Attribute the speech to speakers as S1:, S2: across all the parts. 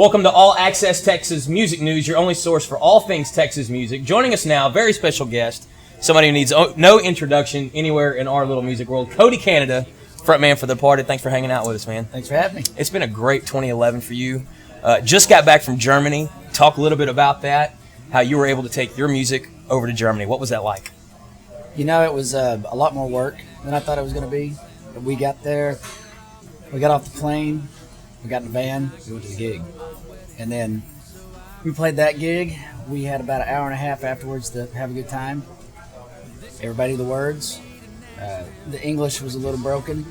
S1: Welcome to All Access Texas Music News, your only source for all things Texas music. Joining us now, very special guest, somebody who needs no introduction anywhere in our little music world, Cody Canada, frontman for The Parted. Thanks for hanging out with us, man.
S2: Thanks for having me.
S1: It's been a great 2011 for you. Just got back from Germany. Talk a little bit about that, how you were able to take your music over to Germany. What was that like?
S2: You know, it was a lot more work than I thought it was going to be. We got there, we got off the plane, we got in the van, we went to the gig. And then we played that gig. We had about an hour and a half afterwards to have a good time. Everybody knew the words. The English was a little broken,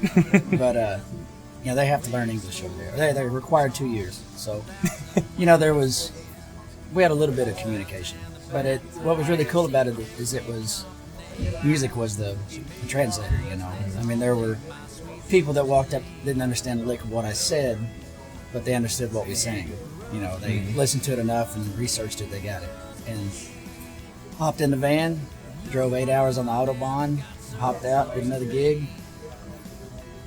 S2: but you know, they have to learn English over there. They're required 2 years. So, you know, we had a little bit of communication. But what was really cool about it is music was the translator, you know. I mean, there were people that walked up, didn't understand the lick of what I said, but they understood what we sang. You know, they listened to it enough and researched it, they got it. And hopped in the van, drove 8 hours on the Autobahn, hopped out, did another gig,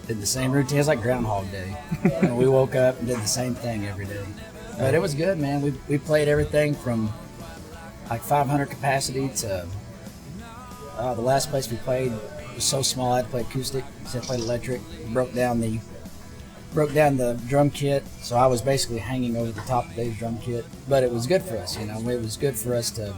S2: did the same routine. It was like Groundhog Day. And we woke up and did the same thing every day. But it was good, man. We played everything from like 500 capacity to the last place we played was so small I had to play acoustic. So I played electric. Broke down the drum kit, so I was basically hanging over the top of Dave's drum kit. But it was good for us, you know. It was good for us to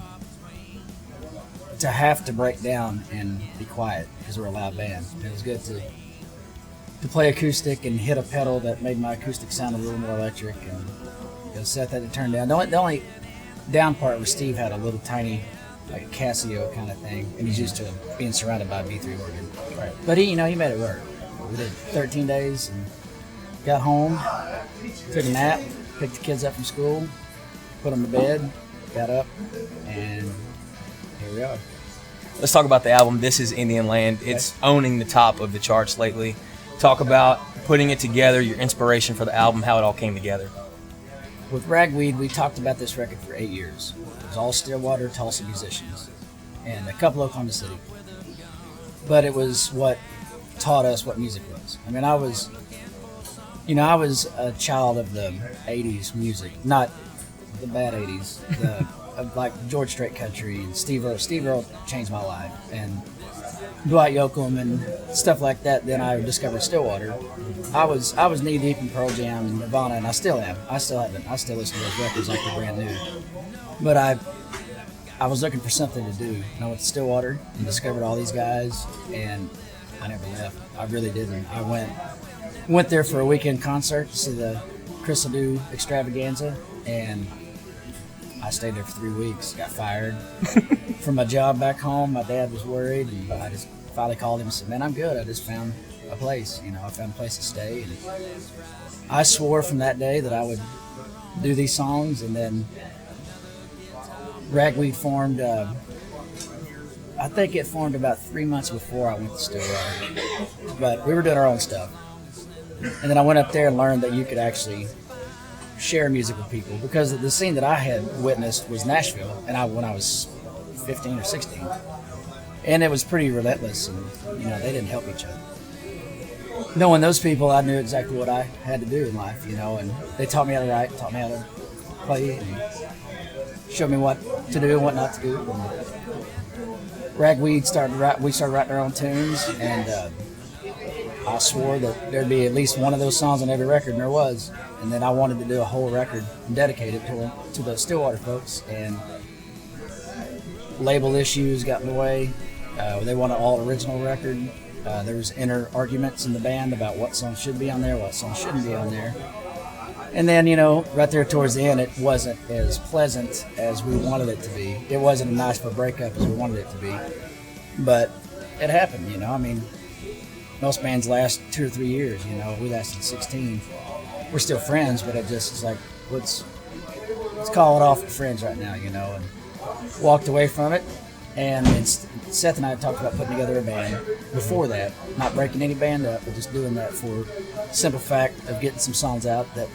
S2: have to break down and be quiet because we're a loud band. It was good to play acoustic and hit a pedal that made my acoustic sound a little more electric, and you know, set that to turn down. The only down part was Steve had a little tiny, like a Casio kind of thing, and he's used to being surrounded by a B3 organ. Right. But he made it work. We did 13 days and got home, took a nap, picked the kids up from school, put them to bed, got up, and here we are.
S1: Let's talk about the album, This Is Indian Land. It's owning the top of the charts lately. Talk about putting it together, your inspiration for the album, how it all came together.
S2: With Ragweed, we talked about this record for 8 years. It was all Stillwater, Tulsa musicians, and a couple Oklahoma City. But it was what taught us what music was. I mean, I was a child of the 80s music, not the bad 80s, like George Strait country and Steve Earle. Steve Earle changed my life, and Dwight Yoakam and stuff like that. Then I discovered Stillwater. I was knee deep in Pearl Jam and Nirvana, and I still am. I still listen to those records like they're brand new. But I was looking for something to do. And I went to Stillwater and discovered all these guys, and I never left. I really didn't. I went there for a weekend concert to see the Chris Ledoux extravaganza, and I stayed there for 3 weeks. Got fired from my job back home. My dad was worried, and I just finally called him and said, "Man, I'm good. I just found a place. You know, I found a place to stay." And I swore from that day that I would do these songs, and then Ragweed formed. I think it formed about 3 months before I went to Stillwater, but we were doing our own stuff. And then I went up there and learned that you could actually share music with people, because the scene that I had witnessed was Nashville, and when I was 15 or 16, and it was pretty relentless, and you know, they didn't help each other. Knowing those people, I knew exactly what I had to do in life, you know, and they taught me how to write, taught me how to play, and showed me what to do and what not to do. And Ragweed we started writing our own tunes, and I swore that there'd be at least one of those songs on every record, and there was. And then I wanted to do a whole record and dedicate it to the Stillwater folks, and label issues got in the way. They wanted an all-original record. There was inner arguments in the band about what songs should be on there, what songs shouldn't be on there. And then, you know, right there towards the end, it wasn't as pleasant as we wanted it to be. It wasn't as nice of a breakup as we wanted it to be. But it happened, you know. I mean, most bands last 2 or 3 years, you know. We lasted 16. We're still friends, but it just is like, let's call it off for friends right now, you know. And walked away from it. And then Seth and I talked about putting together a band before that, not breaking any band up, but just doing that for the simple fact of getting some songs out that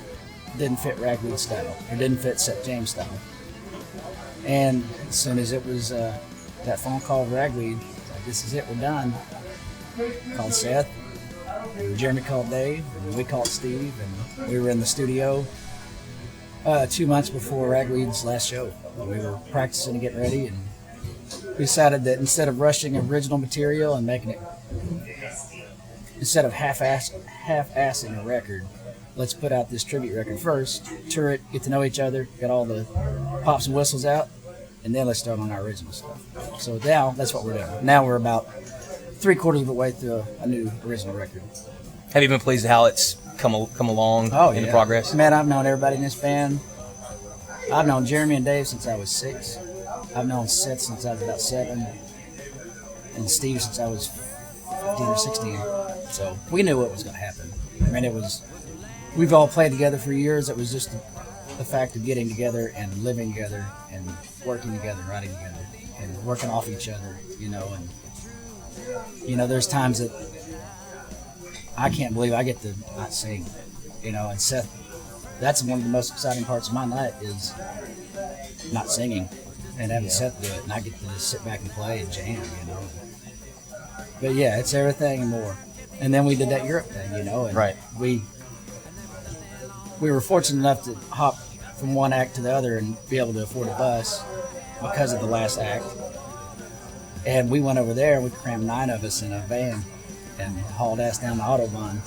S2: didn't fit Ragweed's style or didn't fit Seth James' style. And as soon as it was that phone call of Ragweed, like, this is it, we're done. Called Seth, and Jeremy called Dave, and we called Steve, and we were in the studio 2 months before Ragweed's last show. We were practicing and getting ready, and we decided that instead of rushing original material and making it, instead of half-assing a record, let's put out this tribute record first, tour it, get to know each other, get all the pops and whistles out, and then let's start on our original stuff. So now that's what we're doing. Now we're about 3/4 of the way through a new original record.
S1: Have you been pleased with how it's come along in the progress?
S2: Man, I've known everybody in this band. I've known Jeremy and Dave since I was 6. I've known Seth since I was about 7. And Steve since I was 15 or 16. So we knew what was going to happen. I mean, we've all played together for years. It was just the fact of getting together and living together and working together, writing together, and working off each other, And, there's times that I can't believe I get to not sing, and Seth, that's one of the most exciting parts of my night is not singing and having Seth do it, and I get to just sit back and play and jam, But yeah, it's everything and more. And then we did that Europe thing, and
S1: right.
S2: we were fortunate enough to hop from one act to the other and be able to afford a bus because of the last act. And we went over there and we crammed 9 of us in a van and hauled ass down the Autobahn.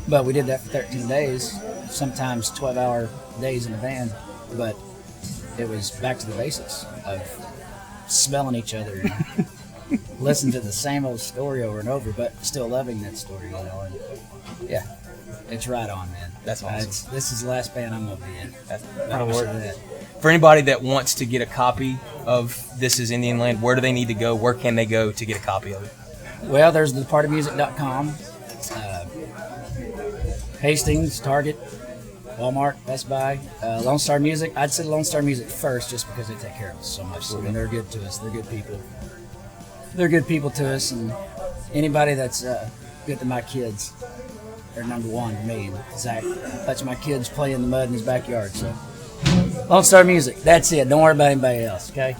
S2: But we did that for 13 days, sometimes 12-hour days in a van. But it was back to the basics of smelling each other and listening to the same old story over and over, but still loving that story, And yeah, it's right on, man.
S1: That's awesome.
S2: This is the last band I'm going to be in. That's
S1: For anybody that wants to get a copy of This Is Indian Land, where do they need to go? Where can they go to get a copy of it?
S2: Well, there's thepartymusic.com, Hastings, Target, Walmart, Best Buy, Lone Star Music. I'd say Lone Star Music first just because they take care of us so much. I mean, they're good to us. They're good people. They're good people to us, and anybody that's good to my kids, they're number one to me. And Zach lets my kids play in the mud in his backyard, so Lone Star Music, that's it. Don't worry about anybody else, okay?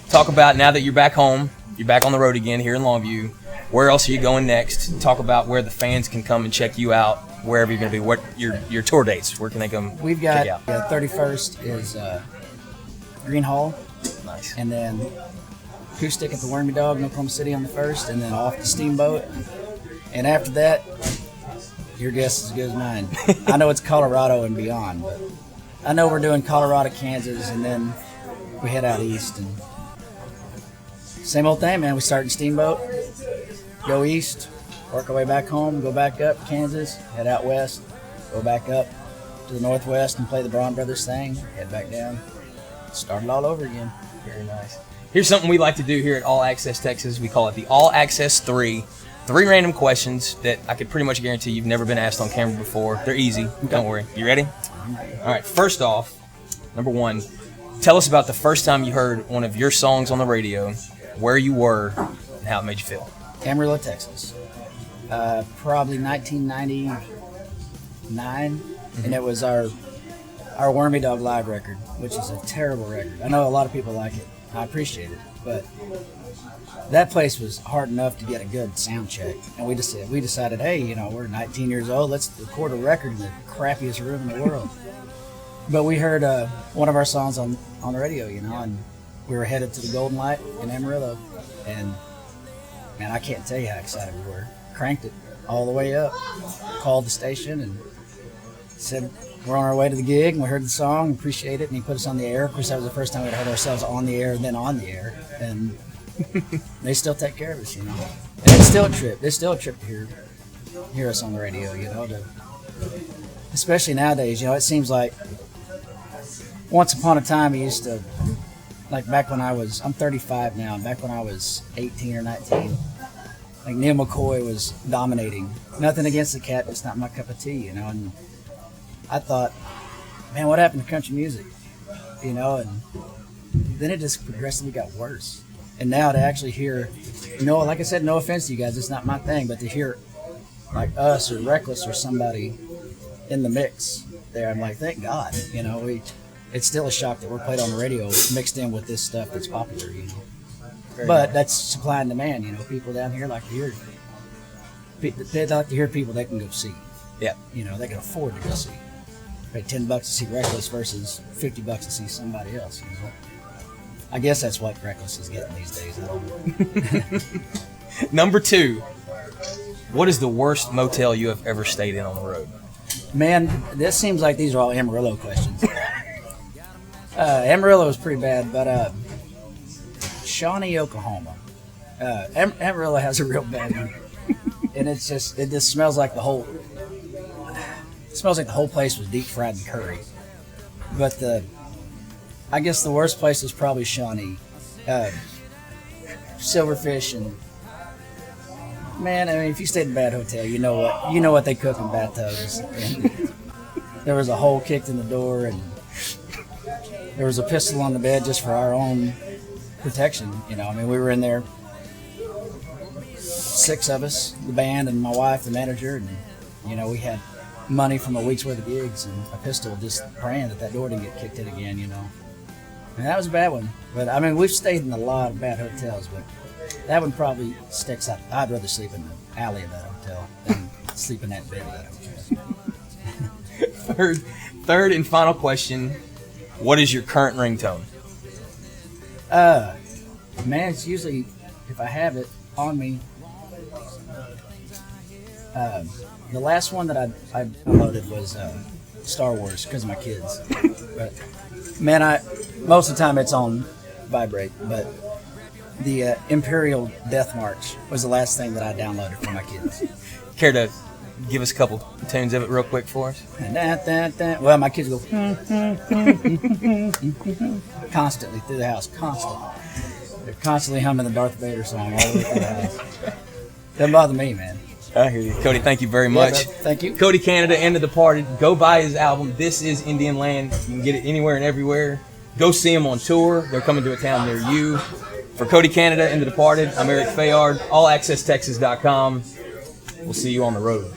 S1: Talk about, now that you're back home, you're back on the road again here in Longview, where else are you going next? Talk about where the fans can come and check you out, wherever you're going to be. What your tour dates, where can they come
S2: We've got,
S1: check you out?
S2: 31st is Green Hall.
S1: Nice.
S2: And then acoustic at the Wormy Dog in Oklahoma City on the 1st, and then off the Steamboat. And after that, your guess is as good as mine. I know it's Colorado and beyond, but I know we're doing Colorado, Kansas, and then we head out east. And same old thing, man. We start in Steamboat, go east, work our way back home, go back up Kansas, head out west, go back up to the northwest and play the Braun Brothers thing, head back down, start it all over again.
S1: Very nice. Here's something we like to do here at All Access Texas. We call it the All Access 3. 3 random questions that I could pretty much guarantee you've never been asked on camera before. They're easy. Don't worry. You ready? All right. First off, number 1, tell us about the first time you heard one of your songs on the radio, where you were, and how it made you feel.
S2: Amarillo, Texas. Probably 1999, and it was our Wormy Dog live record, which is a terrible record. I know a lot of people like it. I appreciate it, but that place was hard enough to get a good sound check, and we decided, hey, we're 19 years old, let's record a record in the crappiest room in the world. But we heard one of our songs on the radio, and we were headed to the Golden Light in Amarillo, and man, I can't tell you how excited we were. Cranked it all the way up, called the station, and said we're on our way to the gig, and we heard the song, appreciate it, and he put us on the air. Of course, that was the first time we'd heard ourselves on the air and then on the air, and they still take care of us, And it's still a trip. It's still a trip to hear us on the radio, especially nowadays. It seems like once upon a time, he used to, like back when I'm 35 now, and back when I was 18 or 19, like Neil McCoy was dominating. Nothing against the cat, it's not my cup of tea, and I thought, man, what happened to country music? And then it just progressively got worse. And now to actually hear, like I said, no offense to you guys, it's not my thing, but to hear like us or Reckless or somebody in the mix there, I'm like, thank God, it's still a shock that we're played on the radio mixed in with this stuff that's popular, But that's supply and demand, people down here like to hear, they like to hear people they can go see.
S1: Yeah.
S2: They can afford to go see. pay $10 to see Reckless versus $50 to see somebody else. You know? I guess that's what Reckless is getting these days. I don't know.
S1: Number 2, what is the worst motel you have ever stayed in on the road?
S2: Man, this seems like these are all Amarillo questions. Amarillo was pretty bad, but Shawnee, Oklahoma. Amarillo has a real bad one, and it just smells like the whole. It smells like the whole place was deep fried in curry. But I guess the worst place was probably Shawnee, Silverfish, and man, I mean, if you stayed in a bad hotel, you know what they cook in bathtubs. And there was a hole kicked in the door, and there was a pistol on the bed just for our own protection. You know, I mean, we were in there, 6 of us, the band and my wife, the manager, and you know, we had money from a week's worth of gigs and a pistol, just praying that door didn't get kicked in again. You know, and that was a bad one. But I mean, we've stayed in a lot of bad hotels, but that one probably sticks out. I'd rather sleep in the alley of that hotel than sleep in that bed of that hotel.
S1: Third and final question. What is your current ringtone?
S2: Man, it's usually, if I have it on me, the last one that I downloaded was Star Wars because of my kids. But man, most of the time it's on vibrate, but the Imperial Death March was the last thing that I downloaded for my kids.
S1: Care to give us a couple tunes of it real quick for us?
S2: Well, my kids go constantly through the house, constantly. They're constantly humming the Darth Vader song all the way through the house. Doesn't bother me, man.
S1: I hear you. Cody, thank you very much.
S2: Bro, thank you.
S1: Cody Canada, End of the Party. Go buy his album, This Is Indian Land. You can get it anywhere and everywhere. Go see him on tour. They're coming to a town near you. For Cody Canada, End of the Party, I'm Eric Fayard, allaccesstexas.com. We'll see you on the road.